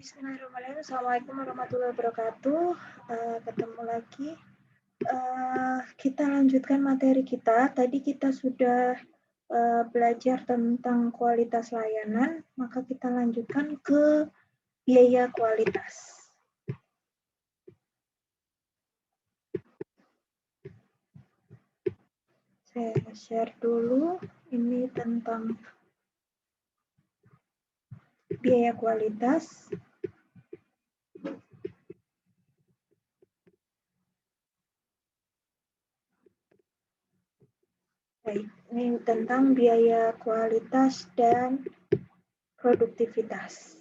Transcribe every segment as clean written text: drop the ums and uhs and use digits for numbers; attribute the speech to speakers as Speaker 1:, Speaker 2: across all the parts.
Speaker 1: Bismillahirrahmanirrahim. Assalamualaikum warahmatullahi wabarakatuh. Ketemu lagi. Kita lanjutkan materi kita. Tadi kita sudah belajar tentang kualitas layanan, maka kita lanjutkan ke biaya kualitas. Saya share dulu. Ini tentang biaya kualitas. Baik, ini tentang biaya kualitas dan produktivitas.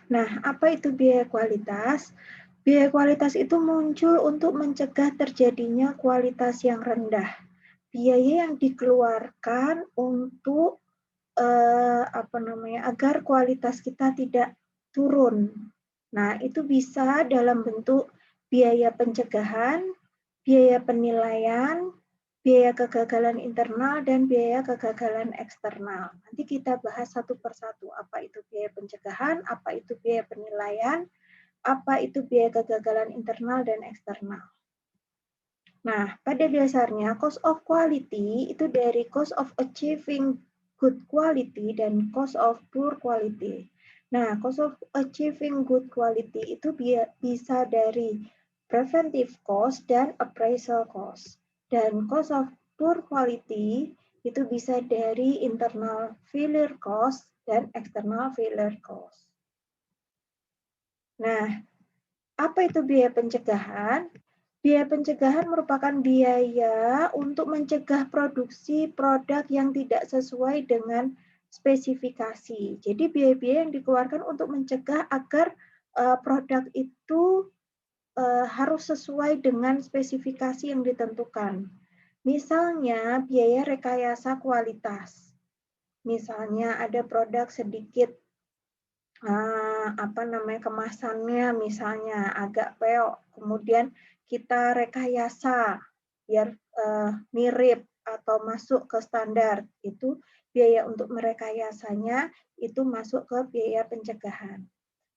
Speaker 1: Nah, apa itu biaya kualitas? Biaya kualitas itu muncul untuk mencegah terjadinya kualitas yang rendah. Biaya yang dikeluarkan untuk agar kualitas kita tidak turun. Nah, itu bisa dalam bentuk biaya pencegahan, biaya penilaian, biaya kegagalan internal, dan biaya kegagalan eksternal. Nanti kita bahas satu persatu, apa itu biaya pencegahan, apa itu biaya penilaian, apa itu biaya kegagalan internal dan eksternal. Nah, pada dasarnya cost of quality itu dari cost of achieving good quality dan cost of poor quality. Nah, cost of achieving good quality itu bisa dari preventive cost dan appraisal cost. Dan cost of poor quality itu bisa dari internal failure cost dan external failure cost. Nah, apa itu biaya pencegahan? Biaya pencegahan merupakan biaya untuk mencegah produksi produk yang tidak sesuai dengan spesifikasi. Jadi biaya-biaya yang dikeluarkan untuk mencegah agar produk itu harus sesuai dengan spesifikasi yang ditentukan. Misalnya biaya rekayasa kualitas. Misalnya ada produk sedikit kemasannya misalnya agak peok, kemudian kita rekayasa biar mirip atau masuk ke standar, itu biaya untuk merekayasanya itu masuk ke biaya pencegahan.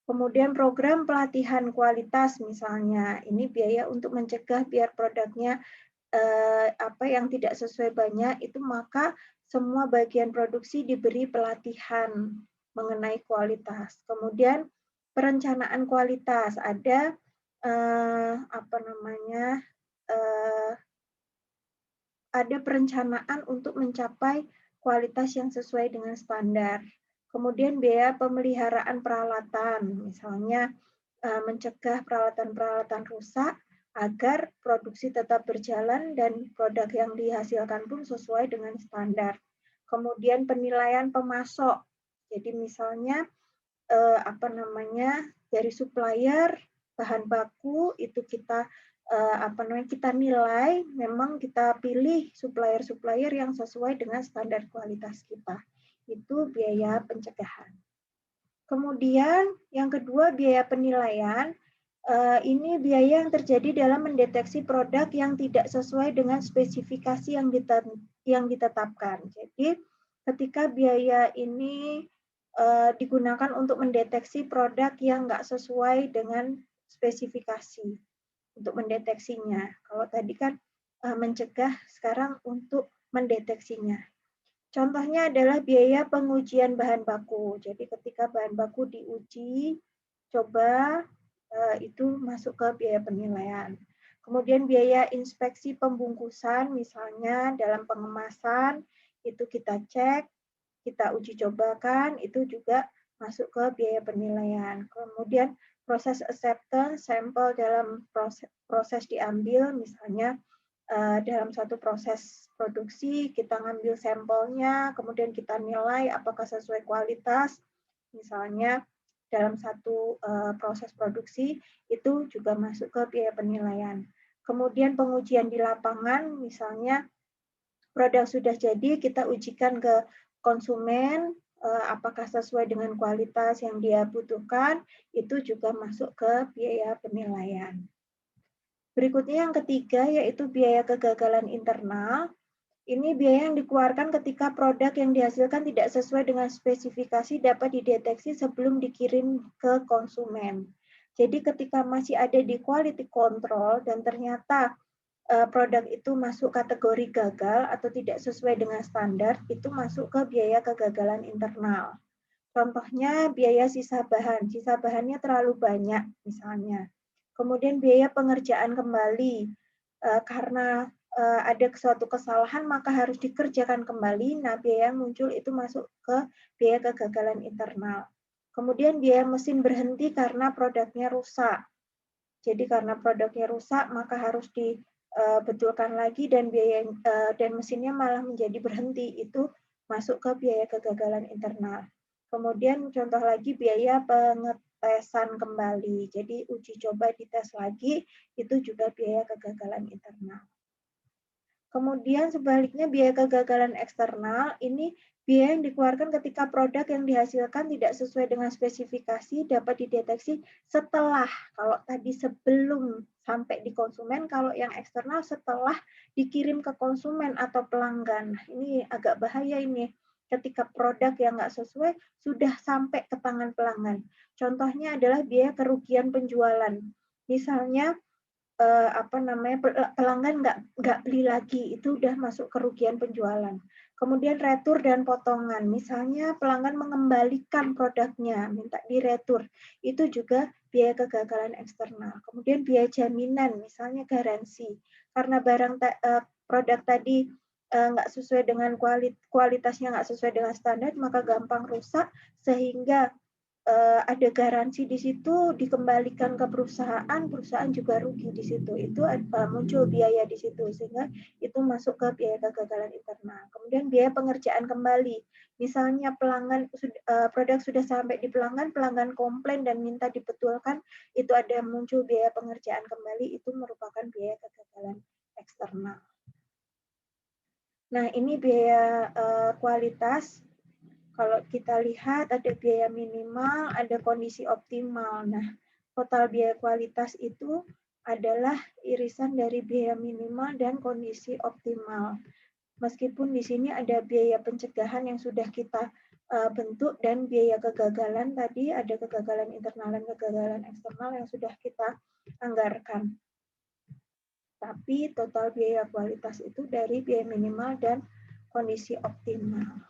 Speaker 1: Kemudian program pelatihan kualitas misalnya, ini biaya untuk mencegah biar produknya yang tidak sesuai banyak itu, maka semua bagian produksi diberi pelatihan mengenai kualitas. Kemudian perencanaan kualitas, ada ada perencanaan untuk mencapai kualitas yang sesuai dengan standar. Kemudian biaya pemeliharaan peralatan, misalnya mencegah peralatan-peralatan rusak agar produksi tetap berjalan dan produk yang dihasilkan pun sesuai dengan standar. Kemudian penilaian pemasok, jadi misalnya dari supplier bahan baku itu kita kita nilai, memang kita pilih supplier-supplier yang sesuai dengan standar kualitas kita. Itu biaya pencegahan. Kemudian yang kedua biaya penilaian. Ini biaya yang terjadi dalam mendeteksi produk yang tidak sesuai dengan spesifikasi yang ditetapkan. Jadi ketika biaya ini digunakan untuk mendeteksi produk yang nggak sesuai dengan spesifikasi untuk mendeteksinya. Kalau tadi kan mencegah, sekarang untuk mendeteksinya. Contohnya adalah biaya pengujian bahan baku. Jadi ketika bahan baku diuji, coba itu masuk ke biaya penilaian. Kemudian biaya inspeksi pembungkusan, misalnya dalam pengemasan, itu kita cek, kita uji cobakan, itu juga masuk ke biaya penilaian. Kemudian proses acceptance, sampel dalam proses diambil, misalnya dalam satu proses produksi, kita ngambil sampelnya, kemudian kita nilai apakah sesuai kualitas, misalnya dalam satu proses produksi, itu juga masuk ke biaya penilaian. Kemudian pengujian di lapangan, misalnya produk sudah jadi, kita ujikan ke konsumen, apakah sesuai dengan kualitas yang dia butuhkan, itu juga masuk ke biaya penilaian. Berikutnya yang ketiga yaitu biaya kegagalan internal. Ini biaya yang dikeluarkan ketika produk yang dihasilkan tidak sesuai dengan spesifikasi dapat dideteksi sebelum dikirim ke konsumen. Jadi ketika masih ada di quality control dan ternyata produk itu masuk kategori gagal atau tidak sesuai dengan standar, itu masuk ke biaya kegagalan internal. Contohnya biaya sisa bahannya terlalu banyak misalnya. Kemudian biaya pengerjaan kembali, karena ada suatu kesalahan maka harus dikerjakan kembali. Nah, biaya yang muncul itu masuk ke biaya kegagalan internal. Kemudian biaya mesin berhenti karena produknya rusak. Jadi karena produknya rusak maka harus dibetulkan lagi dan biaya dan mesinnya malah menjadi berhenti. Itu masuk ke biaya kegagalan internal. Kemudian contoh lagi biaya pengetesan kembali. Jadi uji coba dites lagi itu juga biaya kegagalan internal. Kemudian sebaliknya biaya kegagalan eksternal ini biaya yang dikeluarkan ketika produk yang dihasilkan tidak sesuai dengan spesifikasi dapat dideteksi setelah, kalau tadi sebelum sampai di konsumen, kalau yang eksternal setelah dikirim ke konsumen atau pelanggan. Ini agak bahaya ini ketika produk yang nggak sesuai sudah sampai ke tangan pelanggan. Contohnya adalah biaya kerugian penjualan. Misalnya pelanggan nggak beli lagi, itu udah masuk kerugian penjualan. Kemudian retur dan potongan, misalnya pelanggan mengembalikan produknya, minta diretur, itu juga biaya kegagalan eksternal. Kemudian biaya jaminan, misalnya garansi, karena produk tadi nggak sesuai dengan kualitasnya nggak sesuai dengan standar, maka gampang rusak sehingga ada garansi di situ dikembalikan ke perusahaan, perusahaan juga rugi di situ. Itu muncul biaya di situ sehingga itu masuk ke biaya kegagalan internal. Kemudian biaya pengerjaan kembali. Misalnya produk sudah sampai di pelanggan, pelanggan komplain dan minta dibetulkan, itu ada muncul biaya pengerjaan kembali, itu merupakan biaya kegagalan eksternal. Nah, ini biaya kualitas. Kalau kita lihat ada biaya minimal, ada kondisi optimal. Nah, total biaya kualitas itu adalah irisan dari biaya minimal dan kondisi optimal. Meskipun di sini ada biaya pencegahan yang sudah kita bentuk dan biaya kegagalan tadi, ada kegagalan internal dan kegagalan eksternal yang sudah kita anggarkan. Tapi total biaya kualitas itu dari biaya minimal dan kondisi optimal.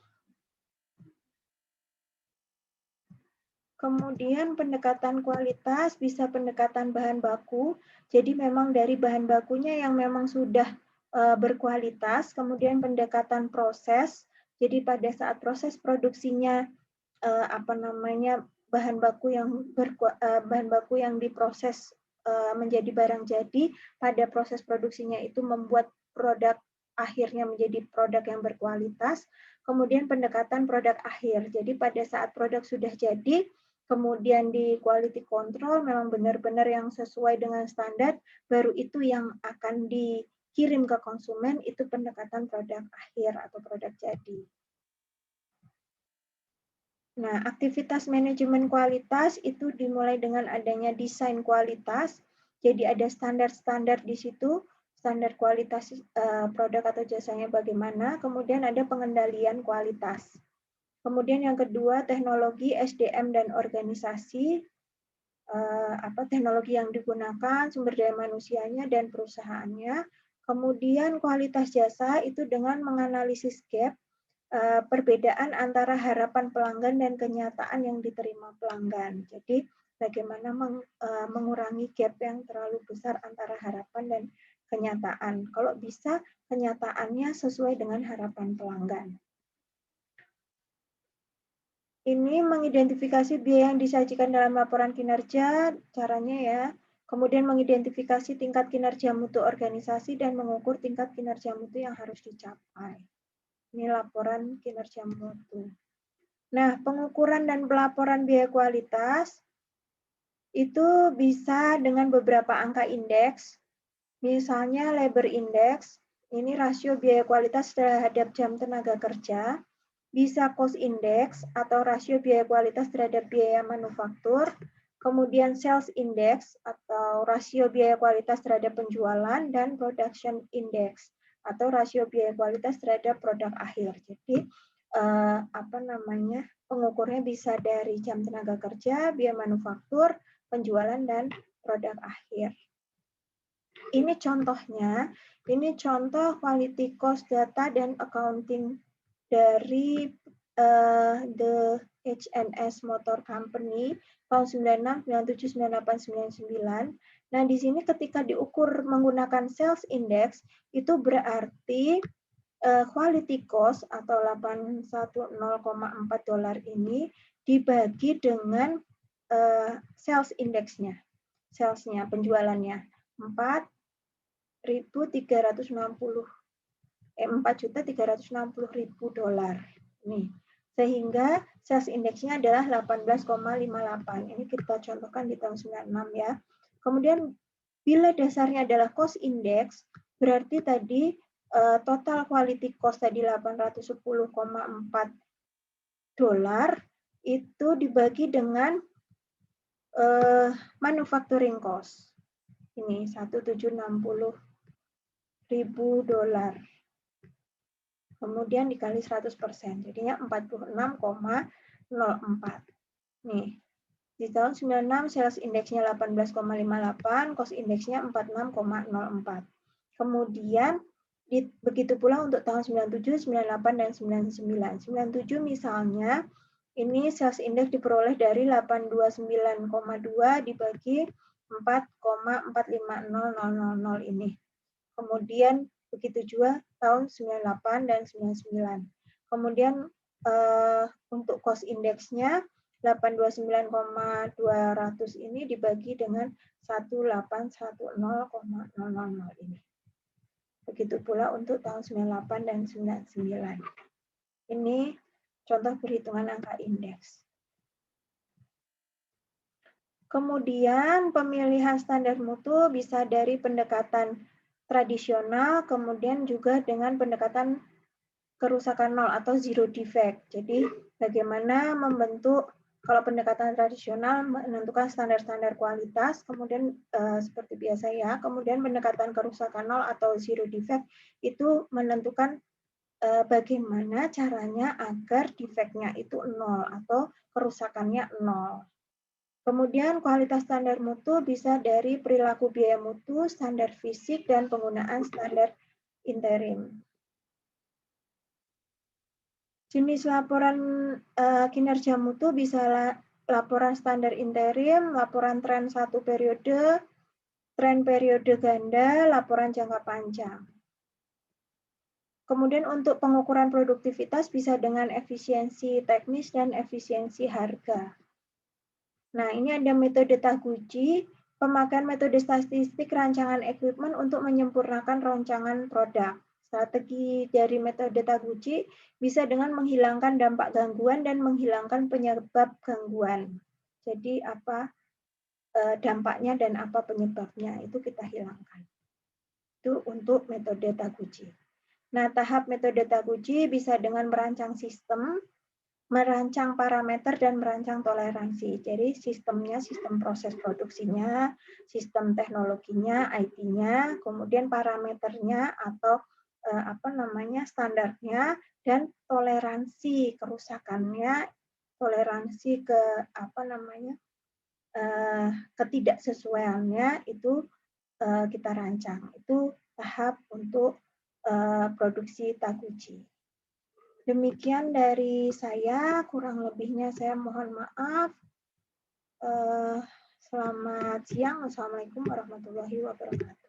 Speaker 1: Kemudian pendekatan kualitas bisa pendekatan bahan baku. Jadi memang dari bahan bakunya yang memang sudah berkualitas. Kemudian pendekatan proses. Jadi pada saat proses produksinya bahan baku yang diproses menjadi barang jadi, pada proses produksinya itu membuat produk akhirnya menjadi produk yang berkualitas. Kemudian pendekatan produk akhir. Jadi pada saat produk sudah jadi, kemudian di quality control memang benar-benar yang sesuai dengan standar, baru itu yang akan dikirim ke konsumen, itu pendekatan produk akhir atau produk jadi. Nah, aktivitas manajemen kualitas itu dimulai dengan adanya desain kualitas, jadi ada standar-standar di situ, standar kualitas produk atau jasanya bagaimana, kemudian ada pengendalian kualitas. Kemudian yang kedua, teknologi, SDM, dan organisasi, teknologi yang digunakan, sumber daya manusianya, dan perusahaannya. Kemudian kualitas jasa itu dengan menganalisis gap, perbedaan antara harapan pelanggan dan kenyataan yang diterima pelanggan. Jadi bagaimana mengurangi gap yang terlalu besar antara harapan dan kenyataan. Kalau bisa, kenyataannya sesuai dengan harapan pelanggan. Ini mengidentifikasi biaya yang disajikan dalam laporan kinerja, caranya ya. Kemudian mengidentifikasi tingkat kinerja mutu organisasi dan mengukur tingkat kinerja mutu yang harus dicapai. Ini laporan kinerja mutu. Nah, pengukuran dan pelaporan biaya kualitas itu bisa dengan beberapa angka indeks. Misalnya labor index, ini rasio biaya kualitas terhadap jam tenaga kerja. Bisa cost index atau rasio biaya kualitas terhadap biaya manufaktur, kemudian sales index atau rasio biaya kualitas terhadap penjualan, dan production index atau rasio biaya kualitas terhadap produk akhir. Jadi pengukurnya bisa dari jam tenaga kerja, biaya manufaktur, penjualan, dan produk akhir. Ini contohnya, ini contoh quality cost data dan accounting dari The H&S Motor Company tahun 96, 97, 98, 99. Nah, di sini ketika diukur menggunakan sales index, itu berarti quality cost atau 810,4 dolar ini dibagi dengan sales index-nya, salesnya, penjualannya 4.360.000 dolar. Nih, sehingga sales index-nya adalah 18,58. Ini kita contohkan di tahun 96 ya. Kemudian bila dasarnya adalah cost index, berarti tadi total quality cost tadi 810,4 dolar itu dibagi dengan manufacturing cost. Ini 1.760.000 dolar. Kemudian dikali 100%, jadinya 46,04. Nih, di tahun 96 sales index-nya 18,58, cost index-nya 46,04. Kemudian begitu pula untuk tahun 97, 98, dan 99. 97 misalnya, ini sales index diperoleh dari 829,2 dibagi 4,450000 ini. Kemudian begitu juga tahun 98 dan 99. Kemudian untuk cost index-nya 829,200 ini dibagi dengan 1810,000 ini. Begitu pula untuk tahun 98 dan 99. Ini contoh perhitungan angka indeks. Kemudian pemilihan standar mutu bisa dari pendekatan tradisional, kemudian juga dengan pendekatan kerusakan nol atau zero defect. Jadi bagaimana membentuk, kalau pendekatan tradisional menentukan standar-standar kualitas, kemudian seperti biasa ya, kemudian pendekatan kerusakan nol atau zero defect itu menentukan bagaimana caranya agar defeknya itu nol atau kerusakannya nol. Kemudian kualitas standar mutu bisa dari perilaku biaya mutu, standar fisik, dan penggunaan standar interim. Jenis laporan kinerja mutu bisa laporan standar interim, laporan tren satu periode, tren periode ganda, laporan jangka panjang. Kemudian untuk pengukuran produktivitas bisa dengan efisiensi teknis dan efisiensi harga. Nah, ini ada metode Taguchi, pemakaian metode statistik rancangan equipment untuk menyempurnakan rancangan produk. Strategi dari metode Taguchi bisa dengan menghilangkan dampak gangguan dan menghilangkan penyebab gangguan. Jadi apa dampaknya dan apa penyebabnya itu kita hilangkan. Itu untuk metode Taguchi. Nah, tahap metode Taguchi bisa dengan merancang sistem, merancang parameter, dan merancang toleransi. Jadi sistemnya, sistem proses produksinya, sistem teknologinya, IT-nya, kemudian parameternya atau standarnya, dan toleransi kerusakannya, toleransi ke ketidaksesuaiannya itu kita rancang. Itu tahap untuk produksi Taguchi. Demikian dari saya, kurang lebihnya saya mohon maaf. Selamat siang, Assalamualaikum warahmatullahi wabarakatuh.